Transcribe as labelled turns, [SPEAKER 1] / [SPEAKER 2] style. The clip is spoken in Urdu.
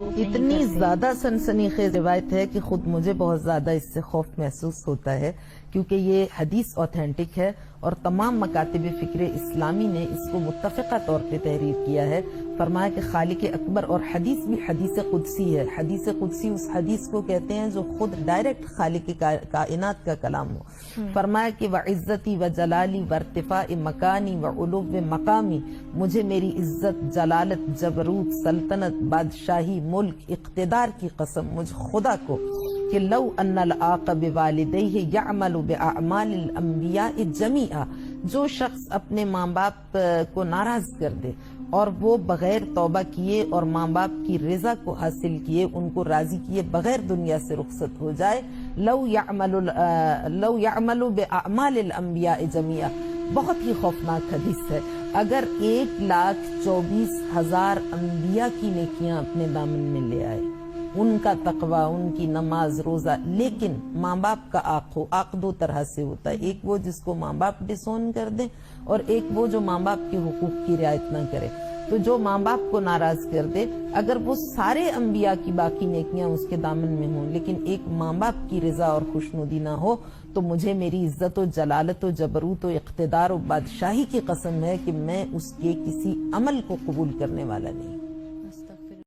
[SPEAKER 1] اتنی زیادہ سنسنی خیز روایت ہے کہ خود مجھے بہت زیادہ اس سے خوف محسوس ہوتا ہے، کیونکہ یہ حدیث اوتھینٹک ہے اور تمام مکاتب فکر اسلامی نے اس کو متفقہ طور پہ تحریر کیا ہے۔ فرمایا کہ خالق اکبر، اور حدیث بھی حدیث قدسی ہے۔ حدیث قدسی اس حدیث کو کہتے ہیں جو خود ڈائریکٹ خالق کائنات کا کلام ہو۔ فرمایا کہ وعزتی وجلالی وارتفاع مکانی وعلو مقامی، مجھے میری عزت، جلالت، جبروت، سلطنت، بادشاہی، ملک، اقتدار کی قسم، مجھ خدا کو کہ لو ان العاق بوالدیہ یعمل باعمال الانبیاء جمیعا، جو شخص اپنے ماں باپ کو ناراض کر دے اور وہ بغیر توبہ کیے اور ماں باپ کی رضا کو حاصل کیے، ان کو راضی کیے بغیر دنیا سے رخصت ہو جائے، لو یعمل باعمال الانبیاء جمیعا، بہت ہی خوفناک حدیث ہے۔ اگر 1,24,000 انبیاء کی نیکیاں اپنے دامن میں لے آئے، ان کا تقوی، ان کی نماز، روزہ، لیکن ماں باپ کا آق ہو، آق دو طرح سے ہوتا ہے، ایک وہ جس کو ماں باپ ڈسون کر دیں اور ایک وہ جو ماں باپ کے حقوق کی رعایت نہ کرے۔ تو جو ماں باپ کو ناراض کر دے، اگر وہ سارے انبیاء کی باقی نیکیاں اس کے دامن میں ہوں لیکن ایک ماں باپ کی رضا اور خوشنودی نہ ہو، تو مجھے میری عزت و جلالت و جبروت و اقتدار و بادشاہی کی قسم ہے کہ میں اس کے کسی عمل کو قبول کرنے والا نہیں۔